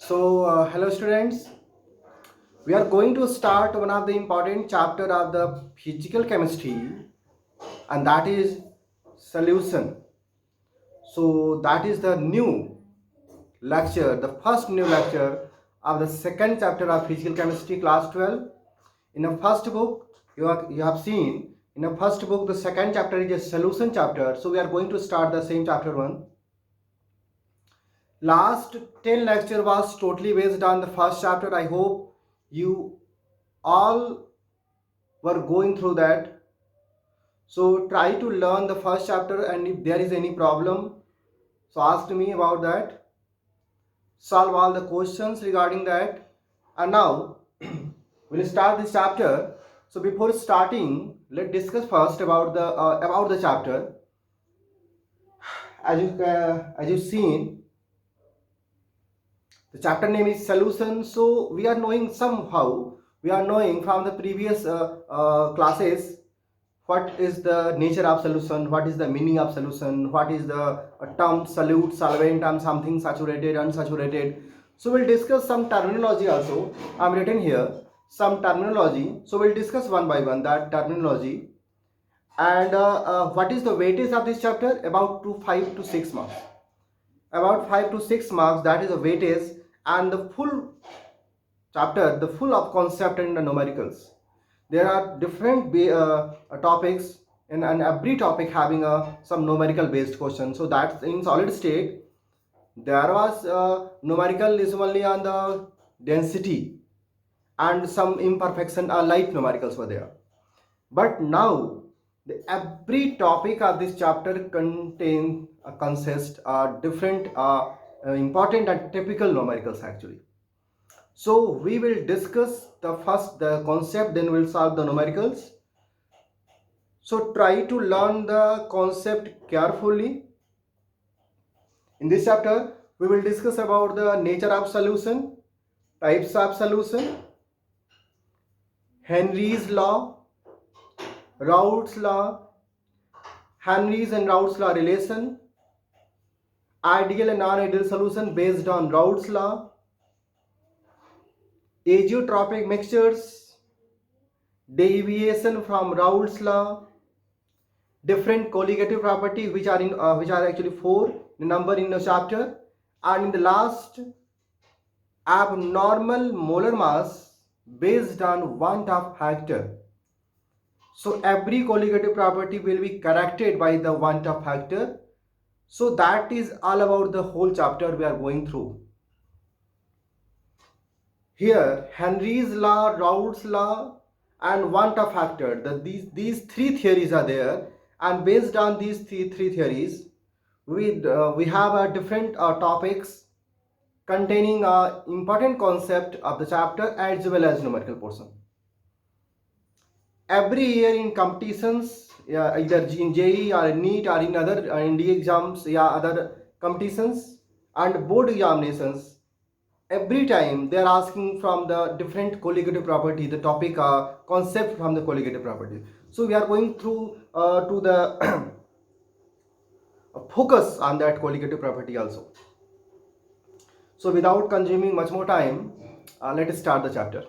Hello students. We are going to start one of the important chapter of the physical chemistry, and that is solution. So, that is the new lecture, the first new lecture of the second chapter of physical chemistry, class 12. In the first book, you have seen in the first book, the second chapter is a solution chapter. So, we are going to start the same chapter one. Last 10 lecture was totally based on the first chapter. I hope you all were going through that. So try to learn the first chapter, and if there is any problem, so ask me about that. Solve all the questions regarding that. And now we'll start this chapter. So before starting, let's discuss first about the chapter. As you've seen, the chapter name is solution. So we are knowing from the previous classes what is the nature of solution, what is the meaning of solution, what is the term solute, solvent, and something saturated, unsaturated. So we'll discuss some terminology also. I'm written here some terminology. So we'll discuss one by one that terminology. And what is the weightage of this chapter? About 5 to 6 marks. About 5 to 6 marks, that is the weightage, and the full chapter, the full of concept and the numericals. There are different topics, and every topic having some numerical based question. So that's in solid state. There was numerical is only on the density, and some imperfection light numericals were there. But now every topic of this chapter contain consist different important and typical numericals actually. So we will discuss the concept, then we'll solve the numericals. So try to learn the concept carefully. In this chapter, we will discuss about the nature of solution, types of solution, Henry's law, Raoult's law, Henry's and Raoult's law relation, ideal and non-ideal solution based on Raoult's law, azeotropic mixtures, deviation from Raoult's law, different colligative property which are actually four number in the chapter, and in the last, abnormal molar mass based on want of factor. So every colligative property will be corrected by the want of factor. So that is all about the whole chapter we are going through. Here Henry's law, Raoult's law, and want of factor, these three theories are there, and based on these three theories, we have different topics containing important concept of the chapter as well as numerical portion. Every year in competitions, either in JEE or NEET or in other NDA exams, other competitions and board examinations, every time they are asking from the different colligative property, the topic concept from the colligative property. So we are going through to the focus on that colligative property also. So without consuming much more time, let us start the chapter.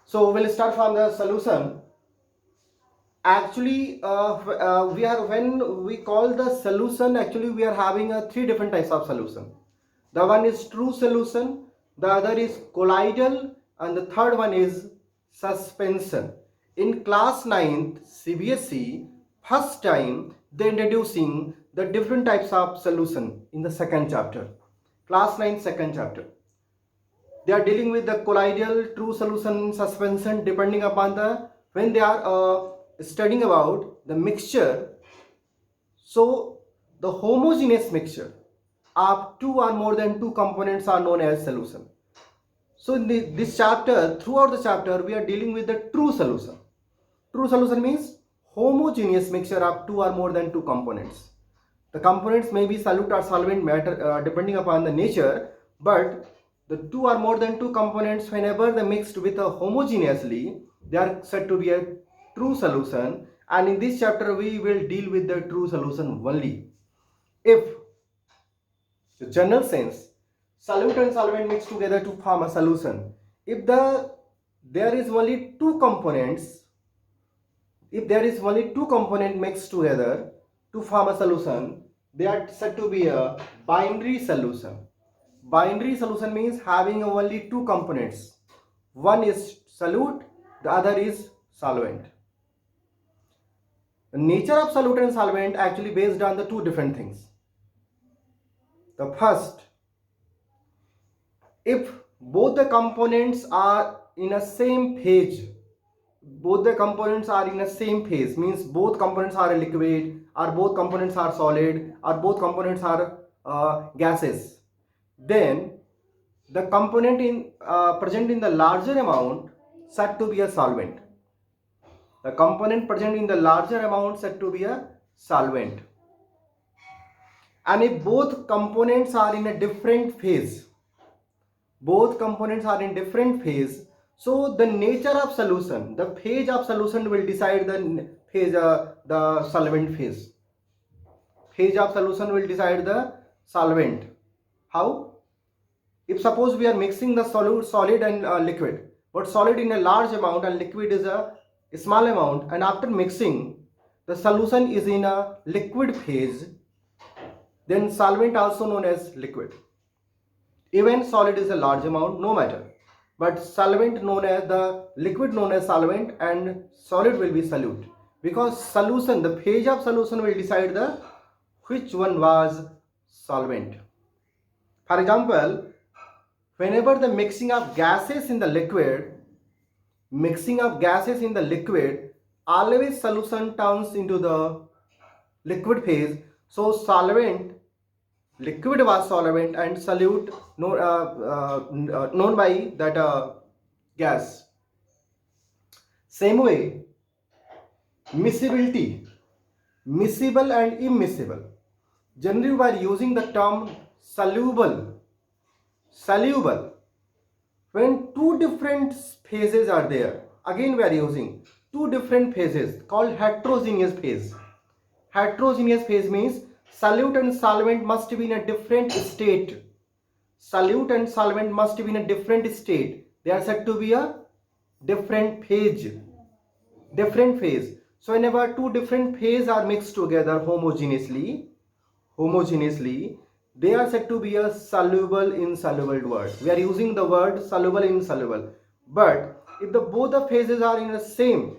So we'll start from the solution. Actually, when we call the solution, actually we are having three different types of solution. The one is true solution, the other is colloidal, and the third one is suspension. In class 9th CBSE, first time they introducing the different types of solution in the second chapter. Class 9 second chapter. They are dealing with the colloidal, true solution, suspension, depending upon the when they are studying about the mixture. So the homogeneous mixture of two or more than two components are known as solution. So in this chapter, throughout the chapter, we are dealing with the true solution. True solution means homogeneous mixture of two or more than two components. The components may be solute or solvent matter depending upon the nature, but the two or more than two components, whenever they mixed with a homogeneously, they are said to be a true solution. And in this chapter, we will deal with the true solution only. If the general sense, solute and solvent mix together to form a solution. If there is only two components, if there is only two components mixed together to form a solution, they are said to be a binary solution. Binary solution means having only two components. One is solute, the other is solvent. The nature of solute and solvent actually based on the two different things. The first, if both the components are in a same phase, both the components are in a same phase, means both components are a liquid, or both components are solid, or both components are gases, then the component in present in the larger amount said to be a solvent. The component present in the larger amount said to be a solvent. And if both components are in a different phase, both components are in different phase, so the nature of solution, the phase of solution will decide the phase, the solvent phase. Phase of solution will decide the solvent. How? If suppose we are mixing the solid and liquid, but solid in a large amount and liquid is a small amount, and after mixing the solution is in a liquid phase, then solvent also known as liquid. Even solid is a large amount, no matter, but solvent known as the liquid known as solvent and solid will be solute, because solution, the phase of solution will decide the which one was solvent. For example, whenever the mixing of gases in the liquid, always solution turns into the liquid phase. So solvent, liquid was solvent and solute known by that gas. Same way, miscibility, miscible and immiscible. Generally we are using the term soluble. When two different phases are there, again we are using two different phases called heterogeneous phase. Heterogeneous phase means solute and solvent must be in a different state. Solute and solvent must be in a different state. They are said to be a different phase. So whenever two different phases are mixed together homogeneously, they are said to be a soluble insoluble word. We are using the word soluble insoluble. But if both the phases are in the same,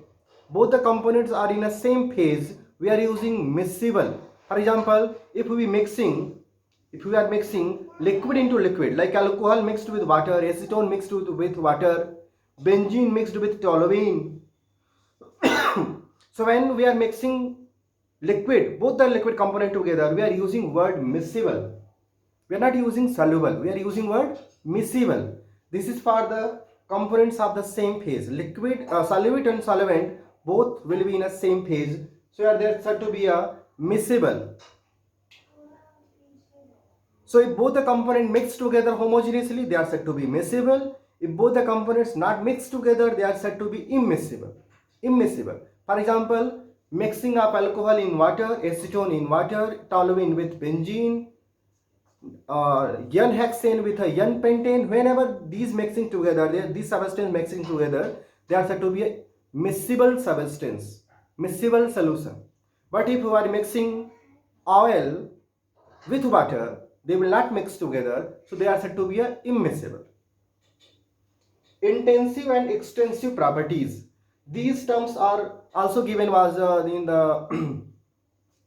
both the components are in the same phase, we are using miscible. For example, if we are mixing liquid into liquid, like alcohol mixed with water, acetone mixed with water, benzene mixed with toluene. So when we are mixing liquid, both the liquid component together, we are using word miscible. We are not using soluble, we are using word miscible. This is for the components of the same phase. Liquid, solute and solvent both will be in a same phase, so are there said to be a miscible. So if both the components mix together homogeneously, they are said to be miscible. If both the components not mixed together, they are said to be immiscible. For example, mixing of alcohol in water, acetone in water, toluene with benzene, n-hexane with a n-pentane, whenever these mixing together, these substance mixing together, they are said to be a miscible substance, miscible solution. But if you are mixing oil with water, they will not mix together, so they are said to be a immiscible. Intensive and extensive properties. These terms are also given was in the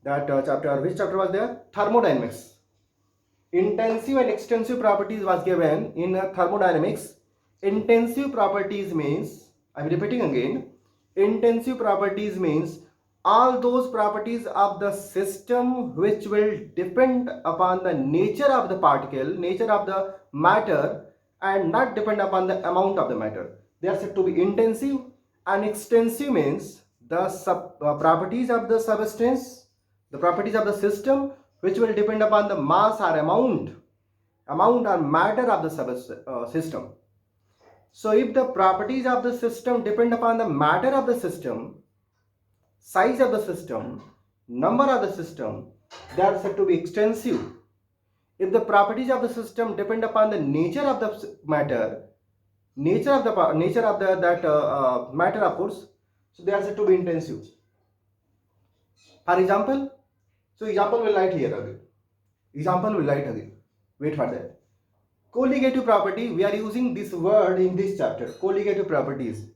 that chapter. Which chapter was there? Thermodynamics. Intensive and extensive properties was given in thermodynamics. Intensive properties means, I am repeating again, intensive properties means all those properties of the system which will depend upon the nature of the particle, nature of the matter, and not depend upon the amount of the matter. They are said to be intensive. And extensive means the properties of the substance, the properties of the system which will depend upon the mass or amount or matter of the system. So if the properties of the system depend upon the matter of the system, size of the system, number of the system, they are said to be extensive. If the properties of the system depend upon the nature of the matter, matter of course, so they are said to be intensive. For example, so example will write here again. Example will write again. Wait for that. Colligative property, we are using this word in this chapter. Colligative properties.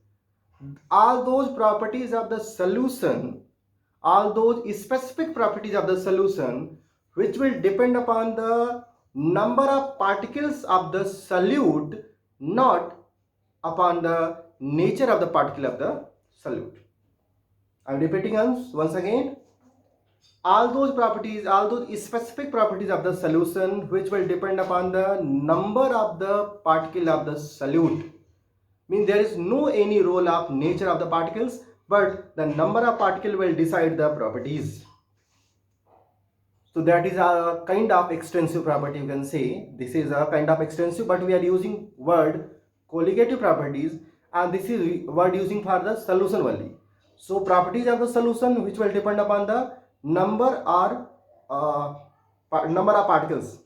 All those properties of the solution, all those specific properties of the solution which will depend upon the number of particles of the solute, not upon the nature of the particle of the solute. I am repeating once again. All those properties, all those specific properties of the solution which will depend upon the number of the particle of the solute. Means there is no any role of nature of the particles, but the number of particle will decide the properties. So that is a kind of extensive property, you can say. This is a kind of extensive, but we are using word colligative properties, and this is word using for the solution only. So properties of the solution which will depend upon the number or number of particles,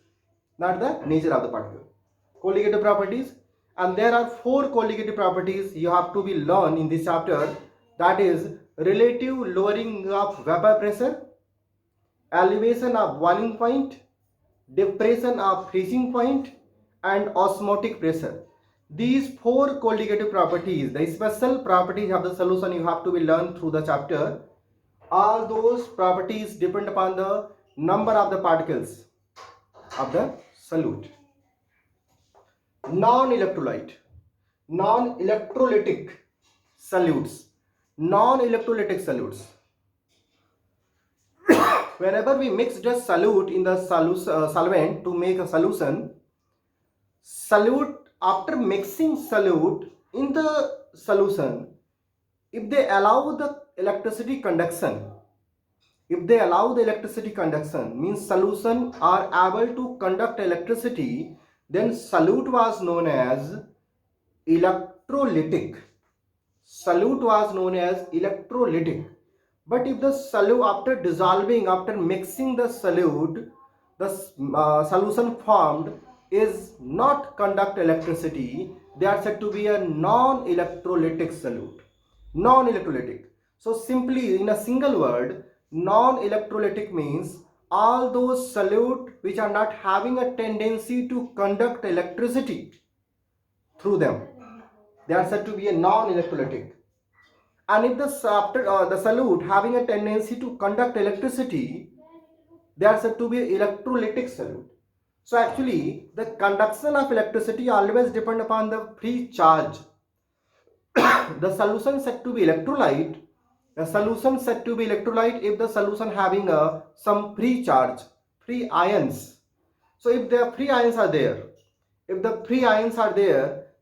not the nature of the particle. Colligative properties, and there are 4 colligative properties you have to be learned in this chapter. That is relative lowering of vapor pressure, elevation of boiling point, depression of freezing point, and osmotic pressure. These 4 colligative properties, the special properties of the solution, you have to be learned through the chapter. All those properties depend upon the number of the particles of the solute. Non-electrolyte, non-electrolytic solutes, non-electrolytic solutes. Whenever we mix just solute in the solvent to make a solution, solute, after mixing solute in the solution, if they allow the electricity conduction, means solution are able to conduct electricity, then solute was known as electrolytic. Solute was known as electrolytic. But if the solute, after dissolving, after mixing the solute, the solution formed is not conduct electricity, they are said to be a non-electrolytic solute. Non-electrolytic. So simply in a single word, non-electrolytic means all those solute which are not having a tendency to conduct electricity through them, they are said to be a non-electrolytic. And if the solute having a tendency to conduct electricity, they are said to be electrolytic solute. So actually the conduction of electricity always depend upon the free charge. The solution said to be electrolyte, if the solution having some free charge, free ions. So if the free ions are there,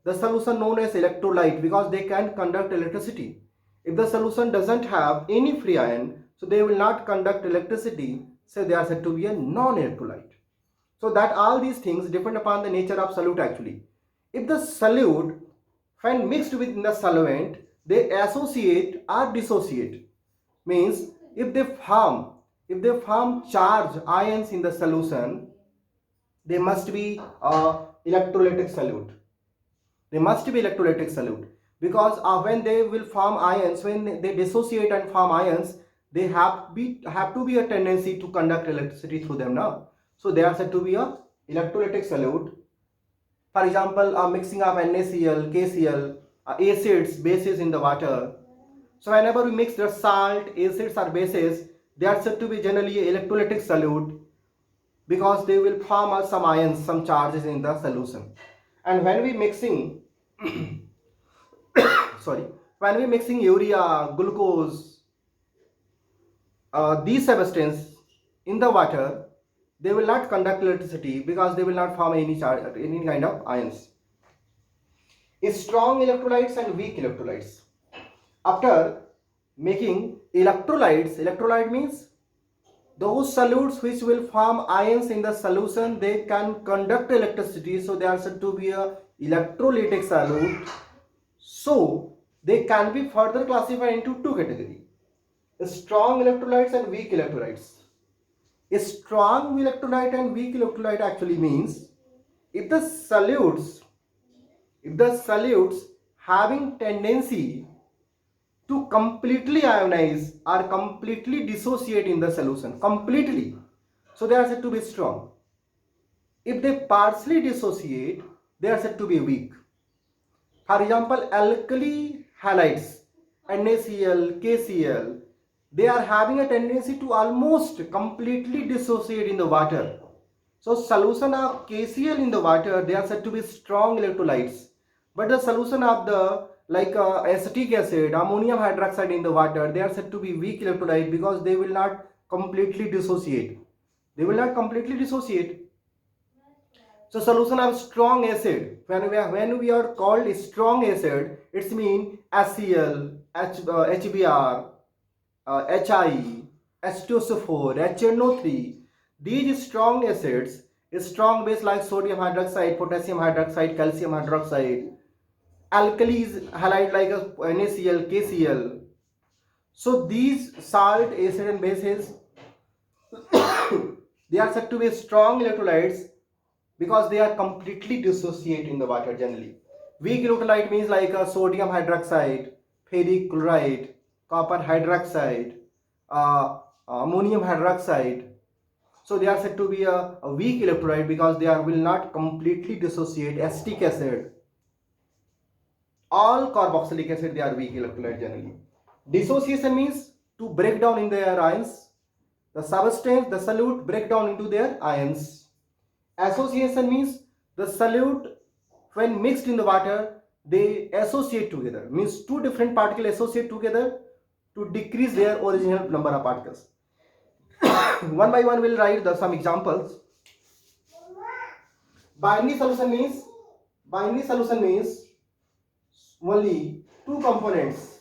the solution known as electrolyte, because they can conduct electricity. If the solution doesn't have any free ion, so they will not conduct electricity, so they are said to be a non-electrolyte. So that all these things depend upon the nature of solute actually. If the solute, when mixed with the solvent, they associate or dissociate. Means if they form charge ions in the solution, they must be electrolytic solute. Because when they will form ions, when they dissociate and form ions, they have to be a tendency to conduct electricity through them now. So they are said to be a electrolytic solute. For example, a mixing of NaCl, KCl, acids, bases in the water. So whenever we mix the salt, acids or bases, they are said to be generally electrolytic solute, because they will form some ions, some charges in the solution. And when we mixing urea, glucose, these substances in the water, they will not conduct electricity because they will not form any charge, any kind of ions. Strong electrolytes and weak electrolytes. After making electrolyte means those solutes which will form ions in the solution, they can conduct electricity, so they are said to be a electrolytic solute. So they can be further classified into 2 categories: strong electrolytes and weak electrolytes. A strong electrolyte and weak electrolyte actually means if the solutes, if the solutes having tendency to completely ionize or completely dissociate in the solution, completely, so they are said to be strong. If they partially dissociate, they are said to be weak. For example, alkali halides, NaCl, KCl, they are having a tendency to almost completely dissociate in the water. So solution of KCl in the water, they are said to be strong electrolytes. But the solution of the like acetic acid, ammonium hydroxide in the water, they are said to be weak electrolyte because they will not completely dissociate. They will not completely dissociate. So solution of strong acid, when we are called strong acid, it's mean HCl, HBr, HI, H2SO4, HNO3. These strong acids is strong base like sodium hydroxide, potassium hydroxide, calcium hydroxide. Alkalis halide like NaCl, KCl. So these salt, acid and bases they are said to be strong electrolytes because they are completely dissociate in the water generally. Weak electrolyte means like sodium hydroxide, ferric chloride, copper hydroxide, ammonium hydroxide. So they are said to be a weak electrolyte because they will not completely dissociate. Acetic acid, all carboxylic acid, they are weak electrolyte generally. Dissociation means to break down in their ions. The substance, the solute break down into their ions. Association means the solute when mixed in the water, they associate together, means two different particles associate together to decrease their original number of particles. One by one we'll write some examples. Binary solution means only two components.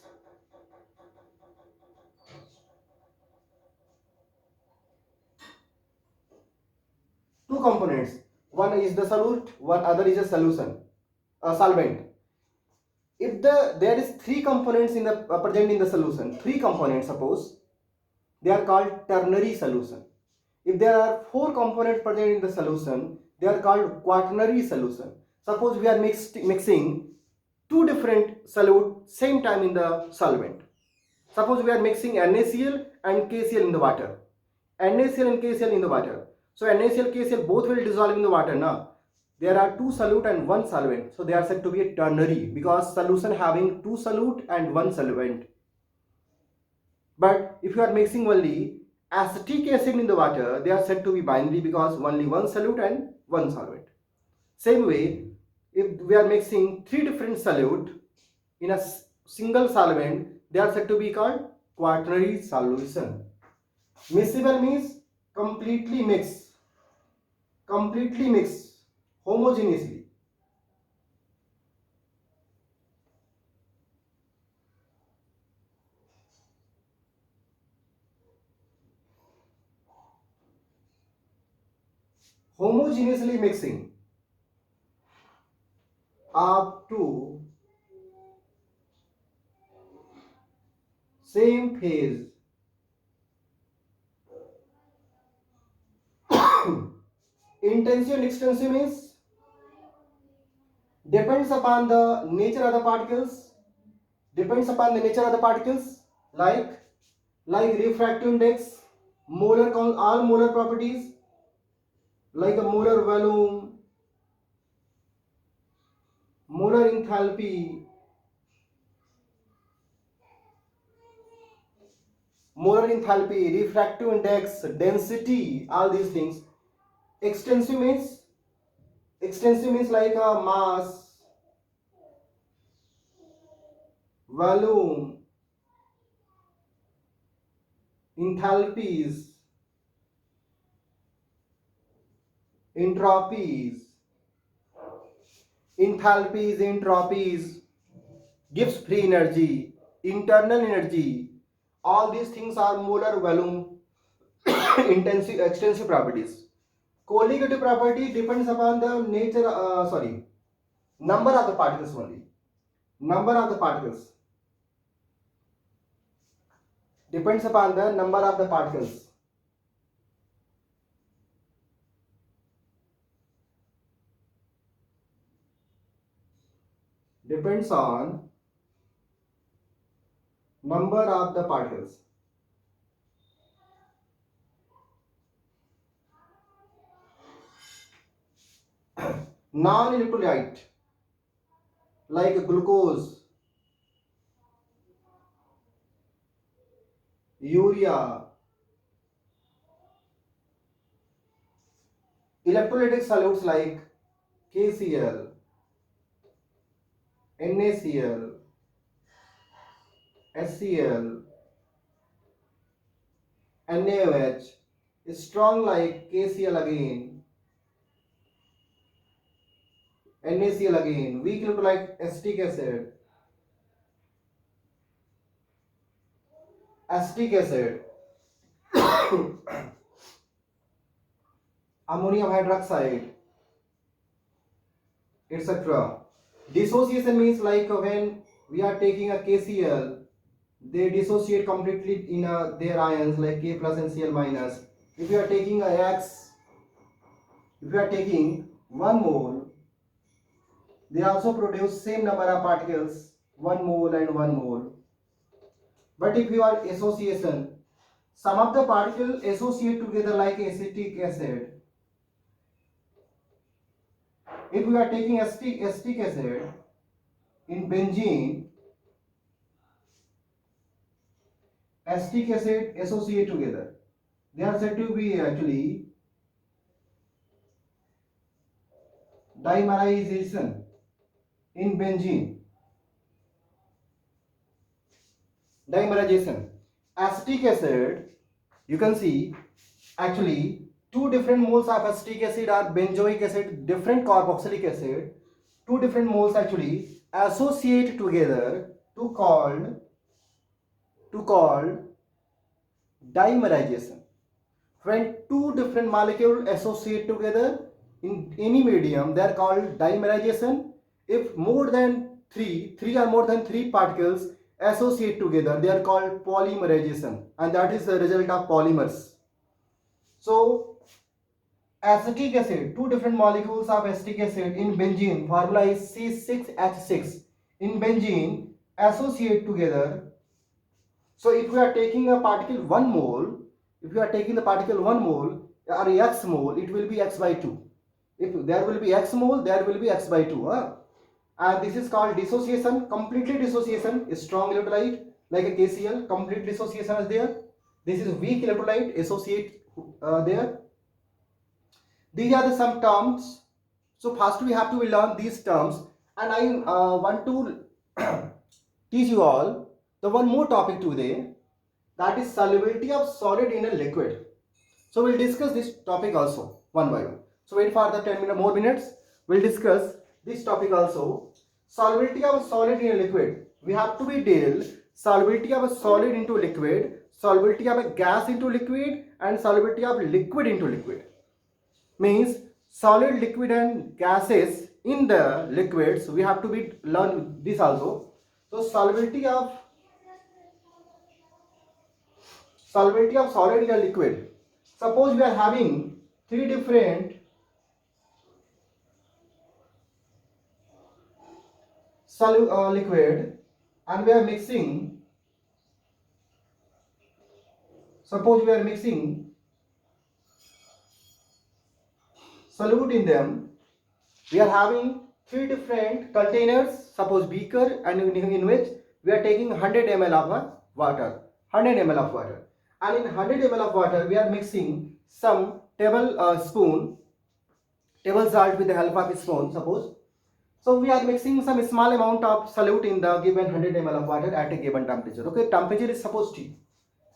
Two components. One is the solute, one other is a solution, a solvent. If there is three components in the present in the solution, three components suppose, they are called ternary solution. If there are four components present in the solution, they are called quaternary solution. Suppose we are mixing two different solute same time in the solvent. Suppose we are mixing NaCl and KCl in the water. NaCl and KCl in the water. So NaCl, KCl both will dissolve in the water now. There are two solute and one solvent. So they are said to be a ternary because solution having two solute and one solvent. But if you are mixing only acetic acid in the water, they are said to be binary because only one solute and one solvent. Same way, if we are mixing three different solute in a single solvent, they are said to be called quaternary solution. Miscible means completely mix, homogeneously. Homogeneously mixing up to same phase. Intensive and extensive means depends upon the nature of the particles, like refractive index, all molar properties like the molar volume, molar enthalpy, refractive index, density, all these things. Extensive means like a mass, volume, enthalpies, entropies. Entropies gives free energy, internal energy. All these things are molar volume, intensive, extensive properties. Colligative property depends upon the number of the particles only. Number of the particles depends upon the number of the particles. depends on number of the particles. Non-electrolyte like glucose, urea, electrolytic solutes like KCl, NaCl, HCl, NaOH, strong like KCl again, NaCl again, weak electrolyte acetic acid, ammonium hydroxide, etc. Dissociation means like when we are taking a KCl, they dissociate completely in their ions like K plus and Cl minus. If you are taking a X, if you are taking 1 mole, they also produce same number of particles, 1 mole and 1 mole. But if you are association, some of the particles associate together like acetic acid. If we are taking acetic acid in benzene, acetic acid associate together. They are said to be actually dimerization in benzene. Dimerization. Acetic acid, you can see actually two different moles of acetic acid are benzoic acid, different carboxylic acid. Two different moles actually associate together to called dimerization. When two different molecules associate together in any medium, they are called dimerization. If more than three or more than three particles associate together, they are called polymerization, and that is the result of polymers. So acetic acid, two different molecules of acetic acid in benzene, formula is C6H6. In benzene associate together. So if we are taking a particle 1 mole, if you are taking the particle 1 mole or x mole, it will be x by 2. If there will be x mole, there will be x by 2. And this is called dissociation, completely dissociation. A strong electrolyte like a KCl, complete dissociation is there. This is weak electrolyte, associate there. These are the some terms. So first we have to learn these terms, and I want to teach you all the one more topic today, that is solubility of solid in a liquid. So we'll discuss this topic also one by one. So wait for the 10 more minutes. We'll discuss this topic also. Solubility of a solid in a liquid. We have to be deal solubility of a solid into liquid, solubility of a gas into liquid, and solubility of liquid into liquid. Means solid, liquid, and gases in the liquids. We have to be learn this also. So solubility of solid in a liquid. Suppose we are having three different liquid and we are mixing. Suppose we are mixing solute in them. We are having three different containers. Suppose beaker, and in which we are taking 100 ml of water. 100 ml of water. And in 100 ml of water, we are mixing some table salt with the help of a spoon, suppose. So we are mixing some small amount of solute in the given 100 ml of water at a given temperature. Okay, temperature is suppose T.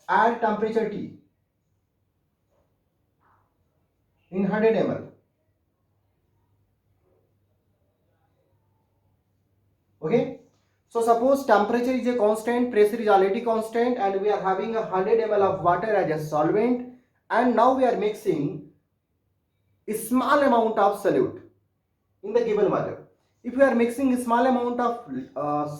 Add temperature T in 100 ml. Okay. So suppose temperature is a constant, pressure is already constant, and we are having 100 ml of water as a solvent, and now we are mixing a small amount of solute in the given water. If we are mixing a small amount of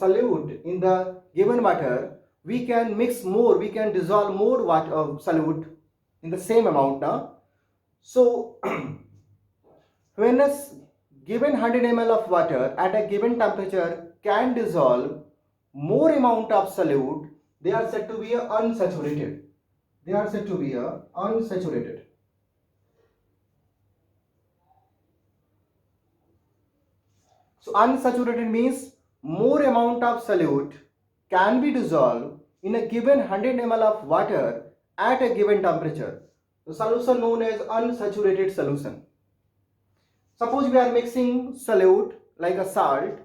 solute in the given water, we can mix more, we can dissolve more water, solute in the same amount. So when given 100 ml of water at a given temperature can dissolve more amount of solute, they are said to be unsaturated. They are said to be unsaturated. So unsaturated means more amount of solute can be dissolved in a given 100 ml of water at a given temperature. The solution known as unsaturated solution. Suppose we are mixing solute like a salt,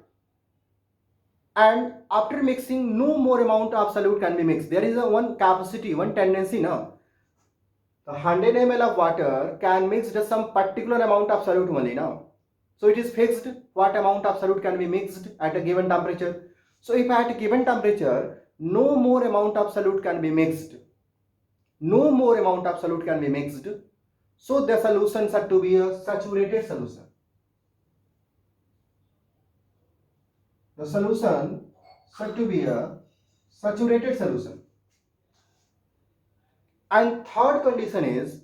and after mixing no more amount of solute can be mixed. There is a one capacity, one tendency now. The 100 ml of water can mix just some particular amount of solute only now. So it is fixed what amount of solute can be mixed at a given temperature. So if at a given temperature no more amount of solute can be mixed, no more amount of solute can be mixed, so the solution said to be a saturated solution. The solution said to be a saturated solution. And third condition is,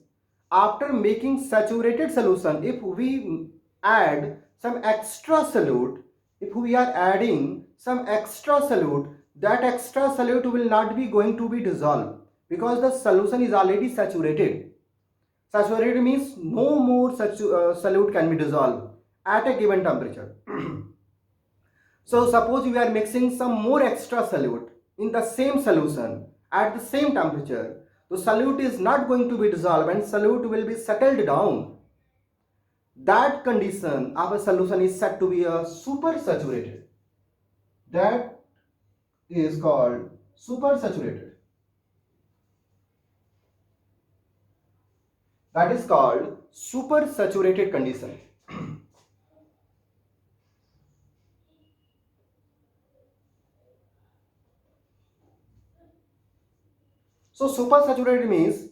after making saturated solution, if we add some extra solute, if we are adding some extra solute, that extra solute will not be going to be dissolved because the solution is already saturated. Saturated means no more solute can be dissolved at a given temperature. So suppose we are mixing some more extra solute in the same solution at the same temperature, the solute is not going to be dissolved and solute will be settled down. That condition of a solution is said to be a supersaturated. That is called supersaturated. That is called supersaturated condition. So supersaturated means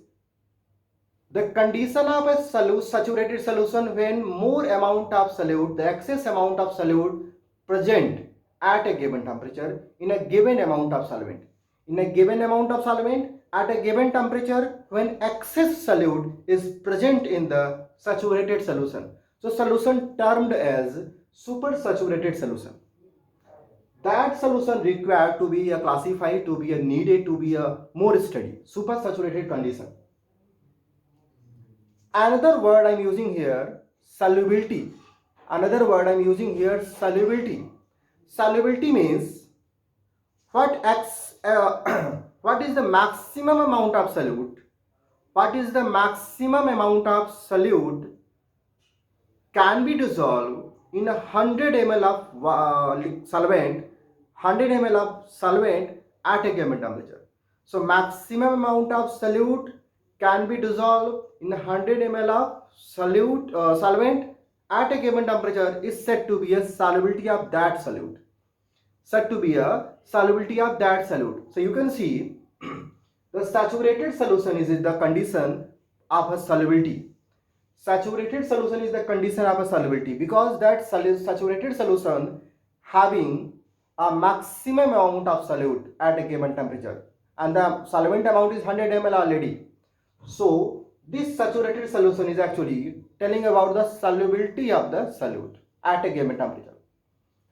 the condition of a saturated solution when more amount of solute, the excess amount of solute present at a given temperature in a given amount of solvent. In a given amount of solvent at a given temperature when excess solute is present in the saturated solution. So solution termed as supersaturated solution. That solution required to be classified, to be needed, to be a more study, supersaturated condition. Another word I am using here, solubility. Another word I am using here, solubility. Solubility means what what is the maximum amount of solute? What is the maximum amount of solute can be dissolved in 100 ml of solvent, 100 ml of solvent at a given temperature. So maximum amount of solute can be dissolved in 100 ml of solvent at a given temperature is said to be a solubility of that solute. Said to be a solubility of that solute. So you can see the saturated solution is the condition of a solubility. Saturated solution is the condition of a solubility because that saturated solution having a maximum amount of solute at a given temperature and the solvent amount is 100 ml already. So this saturated solution is actually telling about the solubility of the solute at a given temperature.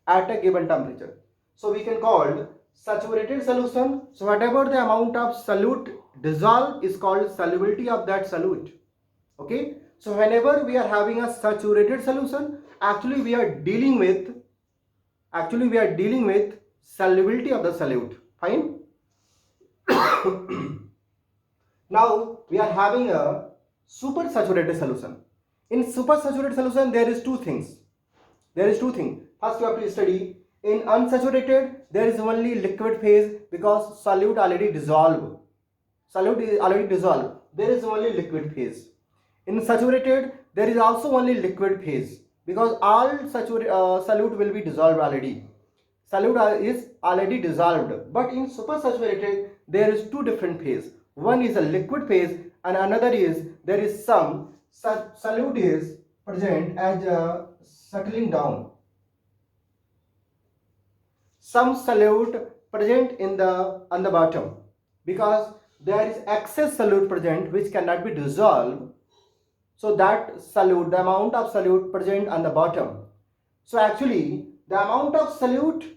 At a given temperature. So we can call saturated solution. So whatever the amount of solute dissolved is called solubility of that solute. Okay. So whenever we are having a saturated solution, actually we are dealing with solubility of the solute. Fine. Now we are having a supersaturated solution. In supersaturated solution there is two things. First you have to study in unsaturated there is only liquid phase because solute already dissolved. Solute is already dissolved. There is only liquid phase. In saturated there is also only liquid phase because all solute will be dissolved already. Solute is already dissolved. But in supersaturated there is two different phase. One is a liquid phase and another is there is some solute is present as settling down. Some solute present on the bottom because there is excess solute present which cannot be dissolved. So that solute, the amount of solute present on the bottom So actually the amount of solute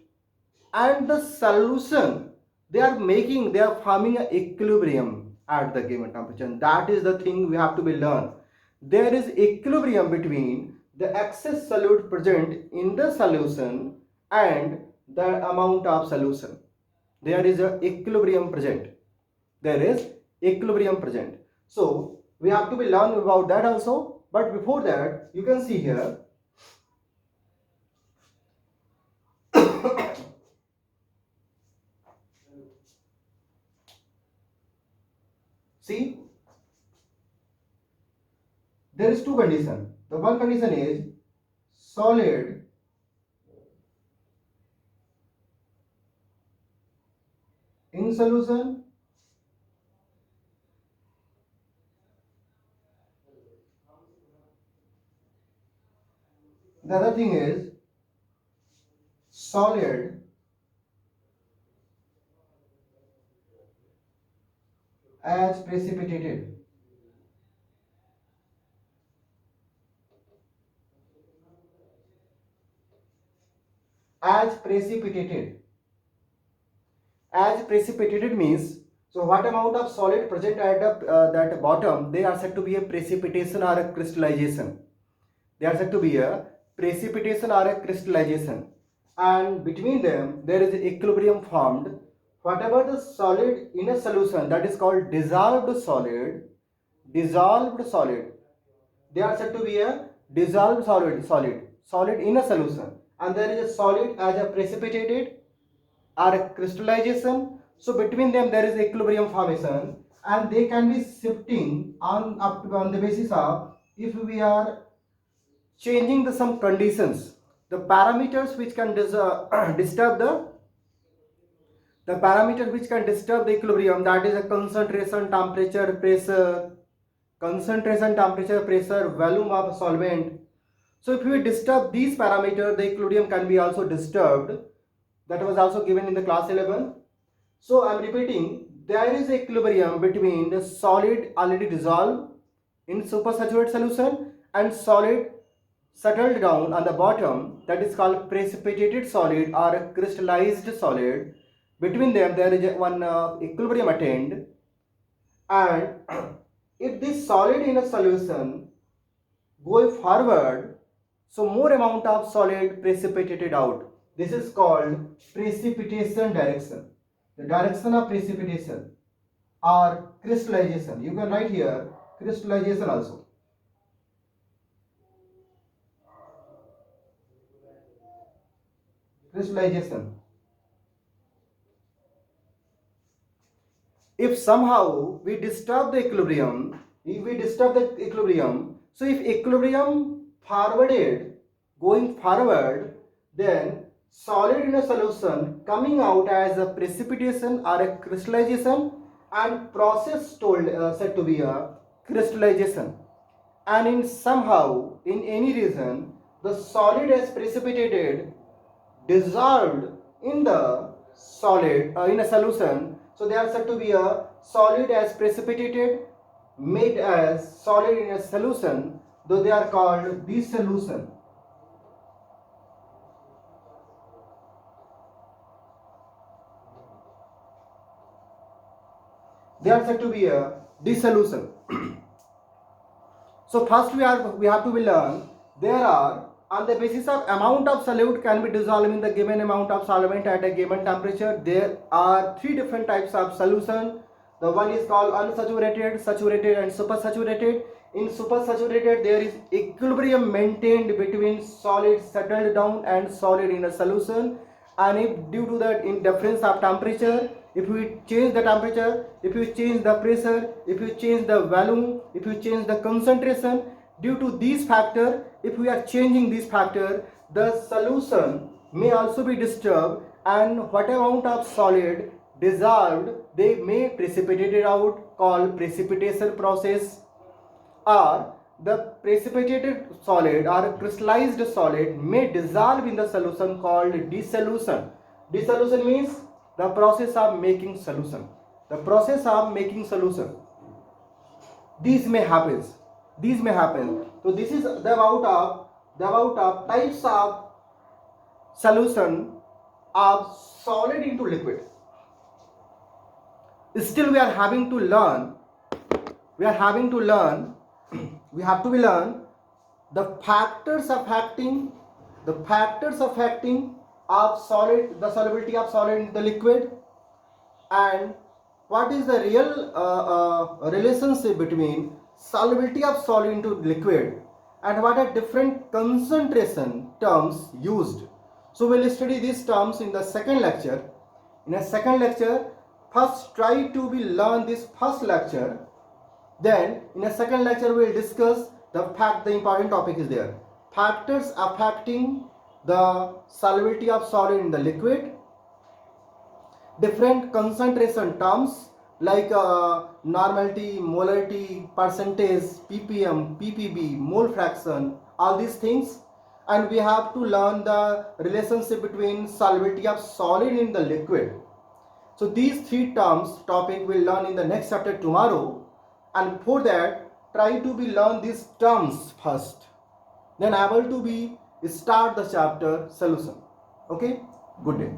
and the solution, they are forming an equilibrium at the given temperature, and that is the thing we have to be learned. There is equilibrium between the excess solute present in the solution and the amount of solution. There is a equilibrium present. There is equilibrium present. So we have to be learn about that also. But before that, you can see here. See, there is two conditions. The one condition is solid in solution, the other thing is solid as precipitated. As precipitated. As precipitated means, so what amount of solid present at that bottom, they are said to be a precipitation or a crystallization. They are said to be a precipitation or a crystallization, and between them there is equilibrium formed. Whatever the solid in a solution, that is called dissolved solid. Dissolved solid, they are said to be a dissolved solid in a solution, and there is a solid as a precipitated or a crystallization. So between them there is equilibrium formation, and they can be shifting on the basis of, if we are changing some conditions, the parameters which can disturb the parameter which can disturb the equilibrium, that is a concentration, temperature, pressure, volume of solvent. So if we disturb these parameters, the equilibrium can be also disturbed. That was also given in the class 11. So I am repeating, there is equilibrium between the solid already dissolved in supersaturated solution and solid settled down on the bottom, that is called precipitated solid or a crystallized solid. Between them there is one equilibrium attained, and if this solid in a solution go forward, so more amount of solid precipitated out. This is called precipitation direction. The direction of precipitation or crystallization. You can write here crystallization also. Crystallization. If somehow we disturb the equilibrium, so if equilibrium going forward, then solid in a solution coming out as a precipitation or a crystallization, and process said to be a crystallization. And in any reason, the solid as precipitated dissolved in the solid in a solution, so they are said to be a solid as precipitated made as solid in a solution, though they are called dissolution. They are said to be a dissolution. So first we have to learn, there are, on the basis of amount of solute can be dissolved in the given amount of solvent at a given temperature, there are three different types of solution. The one is called unsaturated, saturated and supersaturated. In supersaturated there is equilibrium maintained between solid settled down and solid in a solution, and if due to that in difference of temperature, if we change the temperature, if you change the pressure, if you change the volume, if you change the concentration, due to these factor, if we are changing this factor, the solution may also be disturbed, and what amount of solid dissolved, they may precipitate it out, called precipitation process. Or the precipitated solid or crystallized solid may dissolve in the solution, called dissolution. Dissolution means the process of making solution. The process of making solution. These may happen. So this is the about of types of solution of solid into liquid. Still we are having to learn, we have to be learn the factors affecting of solid, the solubility of solid in the liquid, and what is the real relationship between solubility of solid into liquid, and what are different concentration terms used. So we'll study these terms in the second lecture. In a second lecture, first try to be learn this first lecture. Then in a second lecture we will discuss the important topic is there. Factors affecting the solubility of solid in the liquid, different concentration terms like normality, molarity, percentage, ppm, ppb, mole fraction, all these things. And we have to learn the relationship between solubility of solid in the liquid. So these three terms topic we'll learn in the next chapter tomorrow, and for that try to be learn these terms first, then able to be start the chapter solution. Okay, good day.